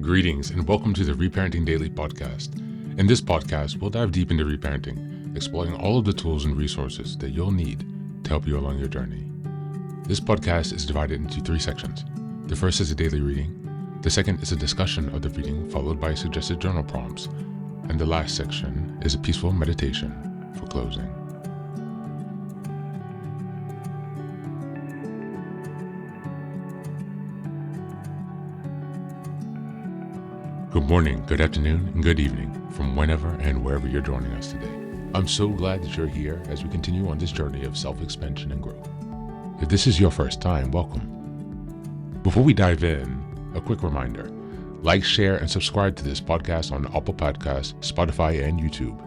Greetings and welcome to the Reparenting Daily podcast. In this podcast, we'll dive deep into reparenting, exploring all of the tools and resources that you'll need to help you along your journey. This podcast is divided into 3 sections. The first is a daily reading. The second is a discussion of the reading followed by suggested journal prompts. And the last section is a peaceful meditation for closing. Good morning, good afternoon, and good evening from whenever and wherever you're joining us today. I'm so glad that you're here as we continue on this journey of self-expansion and growth. If this is your first time, welcome. Before we dive in, a quick reminder. Like, share, and subscribe to this podcast on Apple Podcasts, Spotify, and YouTube.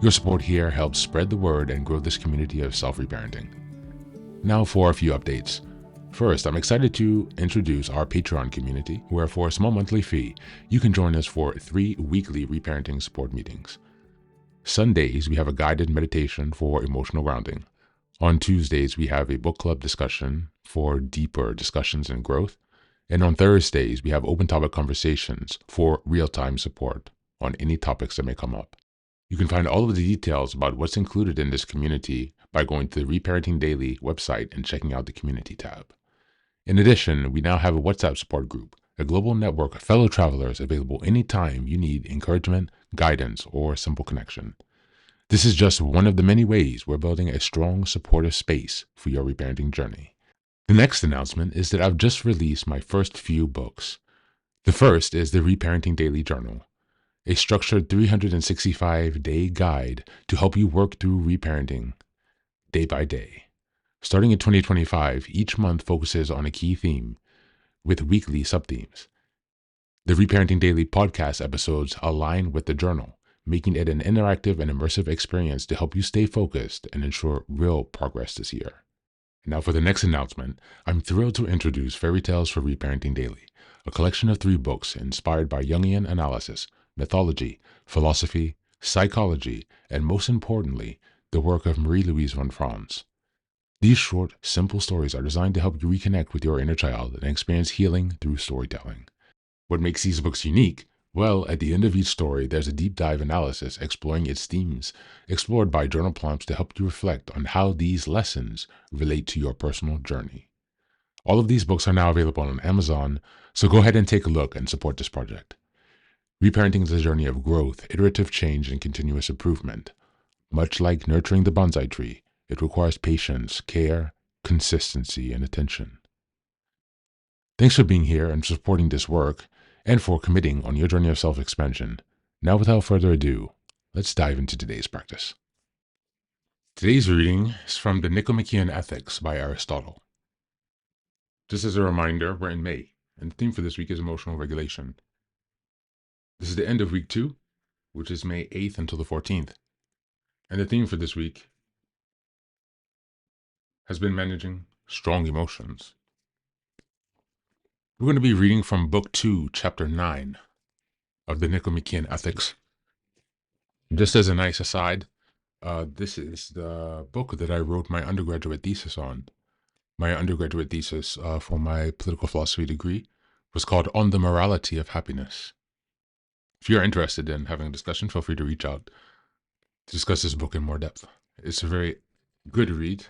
Your support here helps spread the word and grow this community of self-reparenting. Now for a few updates. First, I'm excited to introduce our Patreon community, where for a small monthly fee, you can join us for 3 weekly reparenting support meetings. Sundays, we have a guided meditation for emotional grounding. On Tuesdays, we have a book club discussion for deeper discussions and growth. And on Thursdays, we have open topic conversations for real-time support on any topics that may come up. You can find all of the details about what's included in this community by going to the Reparenting Daily website and checking out the community tab. In addition, we now have a WhatsApp support group, a global network of fellow travelers available anytime you need encouragement, guidance, or a simple connection. This is just one of the many ways we're building a strong, supportive space for your reparenting journey. The next announcement is that I've just released my first few books. The first is the Reparenting Daily Journal, a structured 365-day guide to help you work through reparenting day by day. Starting in 2025, each month focuses on a key theme with weekly sub-themes. The Reparenting Daily podcast episodes align with the journal, making it an interactive and immersive experience to help you stay focused and ensure real progress this year. Now for the next announcement, I'm thrilled to introduce Fairy Tales for Reparenting Daily, a collection of 3 books inspired by Jungian analysis, mythology, philosophy, psychology, and most importantly, the work of Marie-Louise von Franz. These short, simple stories are designed to help you reconnect with your inner child and experience healing through storytelling. What makes these books unique? Well, at the end of each story, there's a deep dive analysis exploring its themes, explored by journal prompts to help you reflect on how these lessons relate to your personal journey. All of these books are now available on Amazon, so go ahead and take a look and support this project. Reparenting is a journey of growth, iterative change, and continuous improvement. Much like nurturing the bonsai tree, it requires patience, care, consistency, and attention. Thanks for being here and supporting this work, and for committing on your journey of self-expansion. Now, without further ado, let's dive into today's practice. Today's reading is from the Nicomachean Ethics by Aristotle. Just as a reminder, we're in May, and the theme for this week is emotional regulation. This is the end of week 2, which is May 8th until the 14th. And the theme for this week has been managing strong emotions. We're going to be reading from Book 2, Chapter 9 of the Nicomachean Ethics. Just as a nice aside, this is the book that I wrote my undergraduate thesis on. My undergraduate thesis for my political philosophy degree was called On the Morality of Happiness. If you're interested in having a discussion, feel free to reach out to discuss this book in more depth. It's a very good read.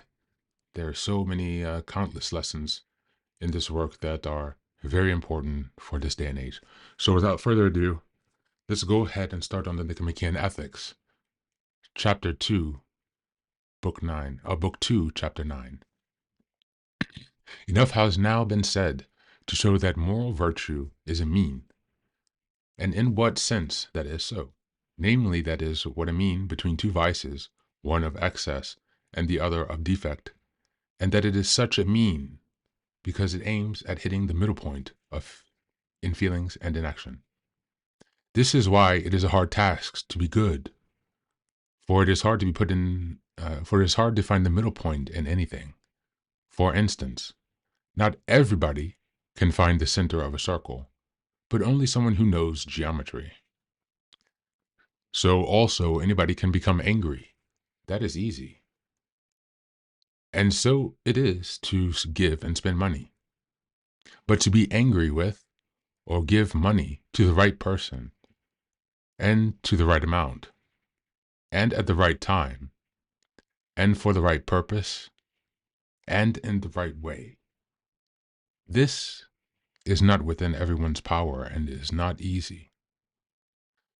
There are so many countless lessons in this work that are very important for this day and age. So without further ado, let's go ahead and start on the Nicomachean Ethics, Chapter 2, Book 2, Chapter 9. Enough has now been said to show that moral virtue is a mean, and in what sense that is so. Namely, that is what a mean between 2 vices, one of excess and the other of defect, and that it is such a mean because it aims at hitting the middle point in feelings and in action. This is why it is a hard task to be good, for it is hard to find the middle point in anything. For instance, not everybody can find the center of a circle, but only someone who knows geometry. So also anybody can become angry. That is easy. And so it is to give and spend money. But to be angry with or give money to the right person and to the right amount and at the right time and for the right purpose and in the right way. This is not within everyone's power and is not easy.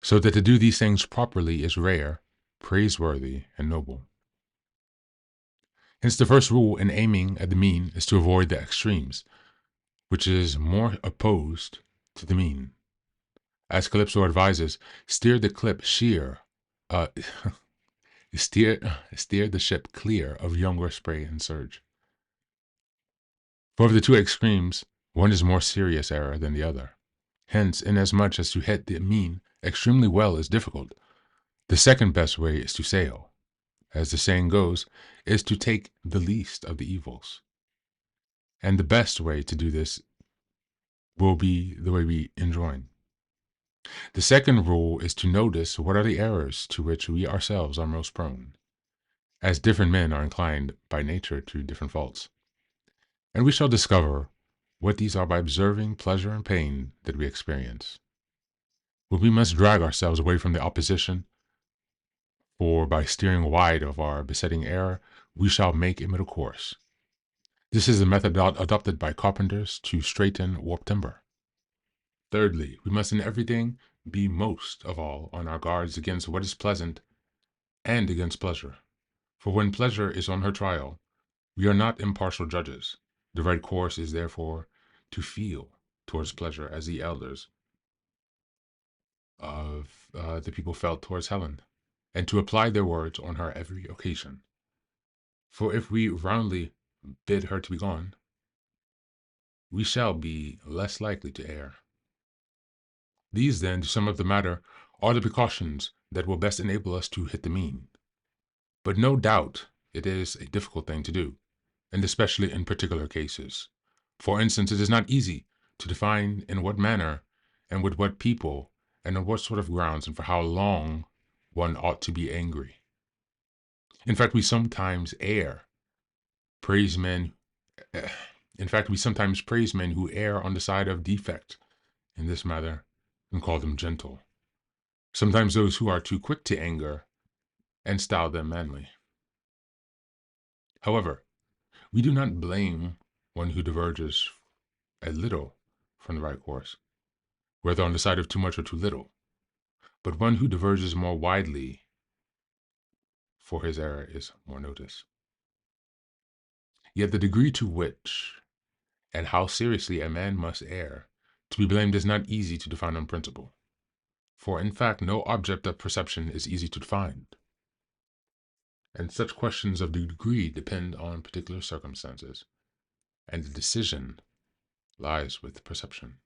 So that to do these things properly is rare, praiseworthy, and noble. Hence, the first rule in aiming at the mean is to avoid the extremes, which is more opposed to the mean. As Calypso advises, steer the clip sheer, uh, steer the ship clear of younger spray and surge. For of the two extremes, one is more serious error than the other. Hence, inasmuch as to hit the mean extremely well is difficult, the second best way is to sail. As the saying goes, is to take the least of the evils. And the best way to do this will be the way we enjoin. The second rule is to notice what are the errors to which we ourselves are most prone, as different men are inclined by nature to different faults. And we shall discover what these are by observing pleasure and pain that we experience. But we must drag ourselves away from the opposition, for by steering wide of our besetting error, we shall make a middle course. This is the method adopted by carpenters to straighten warped timber. Thirdly, we must in everything be most of all on our guards against what is pleasant and against pleasure. For when pleasure is on her trial, we are not impartial judges. The right course is therefore to feel towards pleasure as the elders of the people felt towards Helen, and to apply their words on her every occasion. For if we roundly bid her to be gone, we shall be less likely to err. These, then, to sum up the matter, are the precautions that will best enable us to hit the mean. But no doubt it is a difficult thing to do, and especially in particular cases. For instance, it is not easy to define in what manner and with what people and on what sort of grounds and for how long one ought to be angry. In fact, we sometimes praise men. In fact, we sometimes praise men who err on the side of defect in this matter and call them gentle. Sometimes those who are too quick to anger and style them manly. However, we do not blame one who diverges a little from the right course, whether on the side of too much or too little, but one who diverges more widely, for his error is more notice. Yet the degree to which and how seriously a man must err to be blamed is not easy to define on principle, for in fact no object of perception is easy to define, and such questions of the degree depend on particular circumstances, and the decision lies with perception.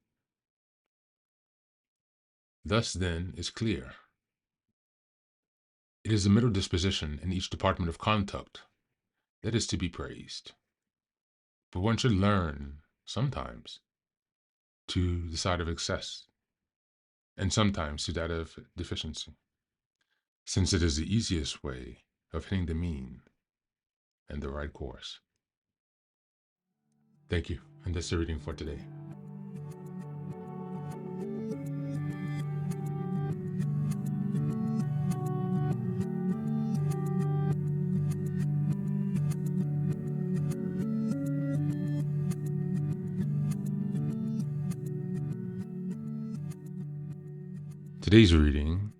Thus, then, is clear. It is the middle disposition in each department of conduct that is to be praised. But one should learn, sometimes, to the side of excess, and sometimes to that of deficiency, since it is the easiest way of hitting the mean and the right course. Thank you, and that's the reading for today. Today's reading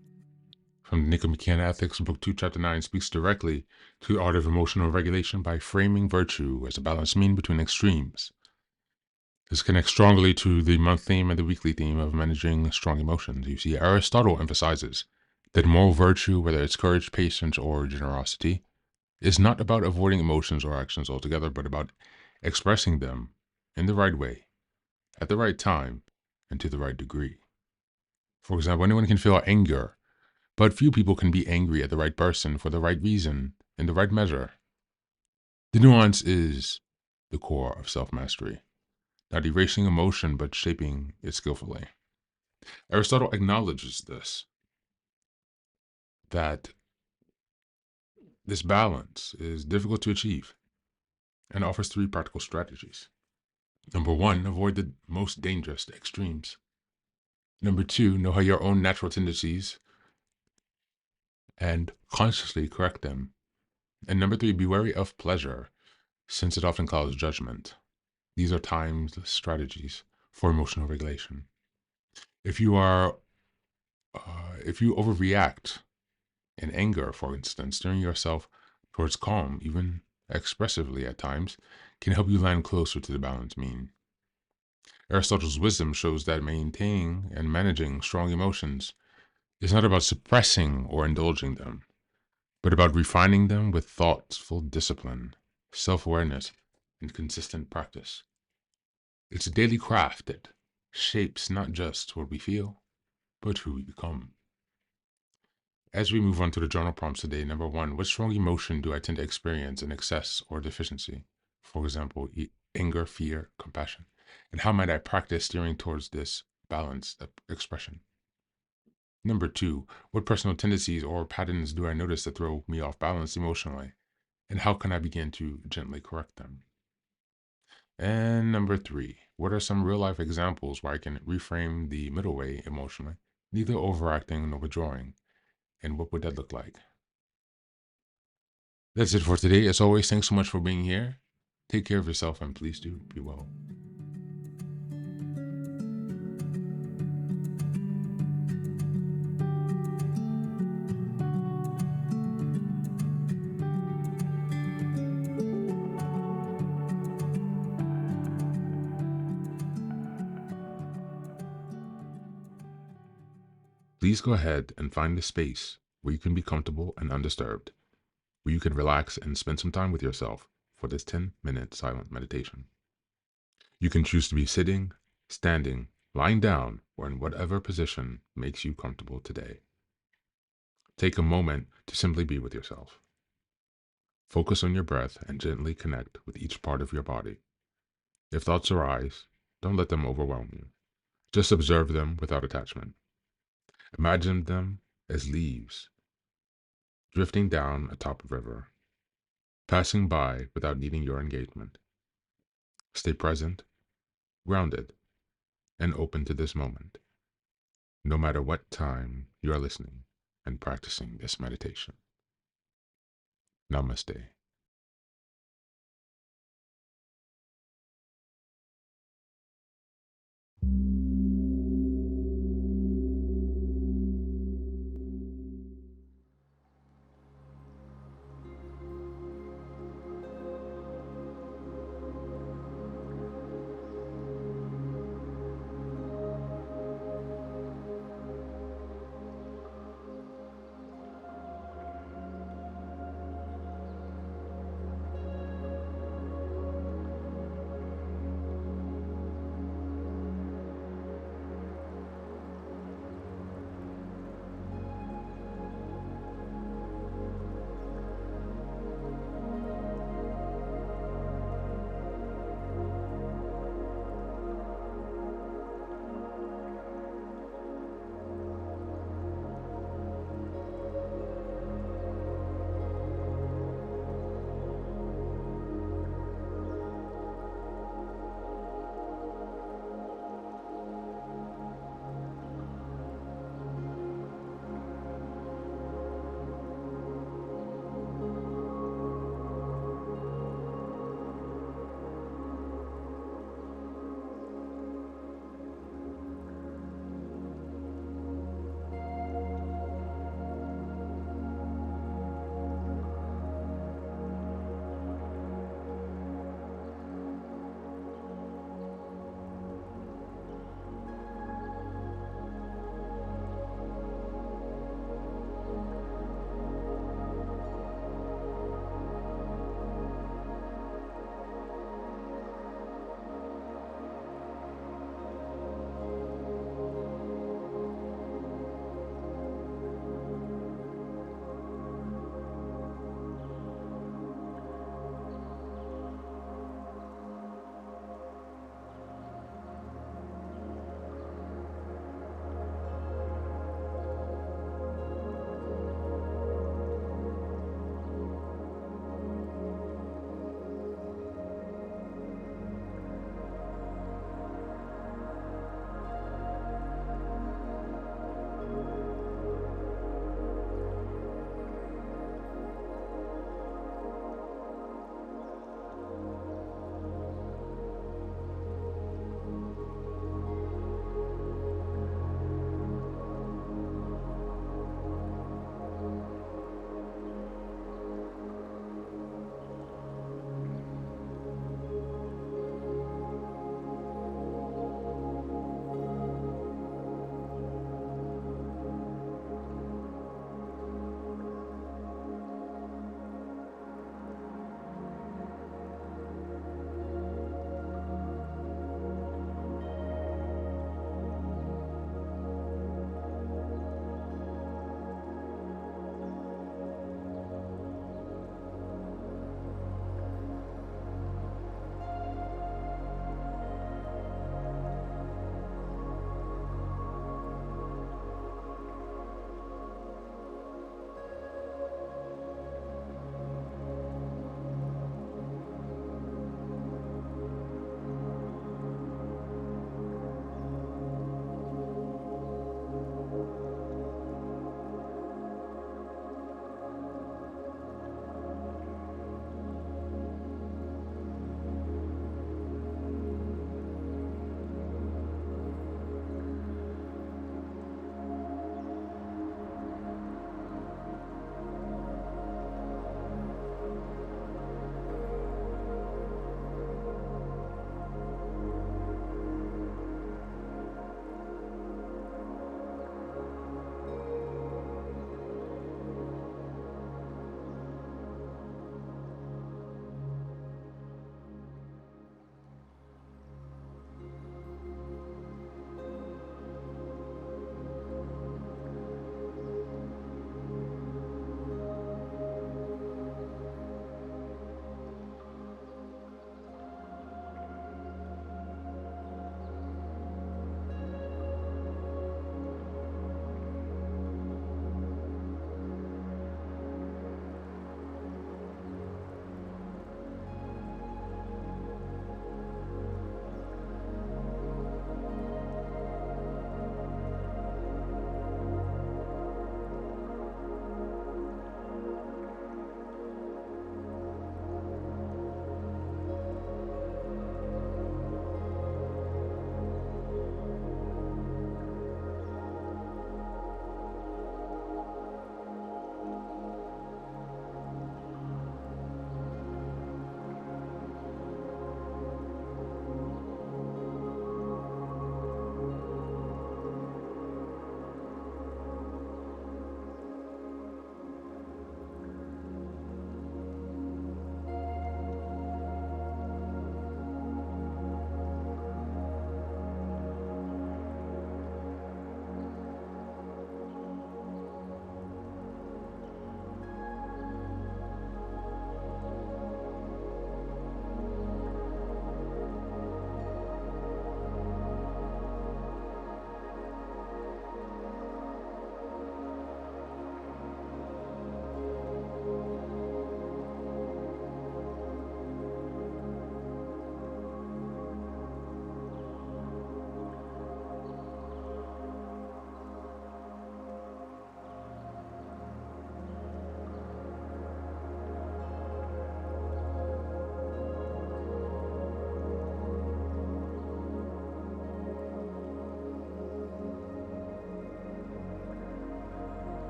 from the Nicomachean Ethics, Book 2, Chapter 9, speaks directly to the art of emotional regulation by framing virtue as a balanced mean between extremes. This connects strongly to the month theme and the weekly theme of managing strong emotions. You see, Aristotle emphasizes that moral virtue, whether it's courage, patience, or generosity, is not about avoiding emotions or actions altogether, but about expressing them in the right way, at the right time, and to the right degree. For example, anyone can feel anger, but few people can be angry at the right person for the right reason, in the right measure. The nuance is the core of self-mastery, not erasing emotion, but shaping it skillfully. Aristotle acknowledges this, that this balance is difficult to achieve, and offers three practical strategies. Number one, avoid the most dangerous extremes. Number two, know how your own natural tendencies and consciously correct them. And number three, be wary of pleasure, since it often clouds judgment. These are timed strategies for emotional regulation. If you are, if you overreact in anger, for instance, steering yourself towards calm, even expressively at times, can help you land closer to the balanced mean. Aristotle's wisdom shows that maintaining and managing strong emotions is not about suppressing or indulging them, but about refining them with thoughtful discipline, self awareness, and consistent practice. It's a daily craft that shapes not just what we feel, but who we become. As we move on to the journal prompts today, number one, what strong emotion do I tend to experience in excess or deficiency? For example, anger, fear, compassion. And how might I practice steering towards this balanced expression? Number two, what personal tendencies or patterns do I notice that throw me off balance emotionally? And how can I begin to gently correct them? And number three, what are some real life examples where I can reframe the middle way emotionally, neither overacting nor withdrawing? And what would that look like? That's it for today. As always, thanks so much for being here. Take care of yourself and please do be well. Please go ahead and find a space where you can be comfortable and undisturbed, where you can relax and spend some time with yourself for this 10-minute silent meditation. You can choose to be sitting, standing, lying down, or in whatever position makes you comfortable today. Take a moment to simply be with yourself. Focus on your breath and gently connect with each part of your body. If thoughts arise, don't let them overwhelm you. Just observe them without attachment. Imagine them as leaves drifting down atop a river, passing by without needing your engagement. Stay present, grounded, and open to this moment, no matter what time you are listening and practicing this meditation. Namaste.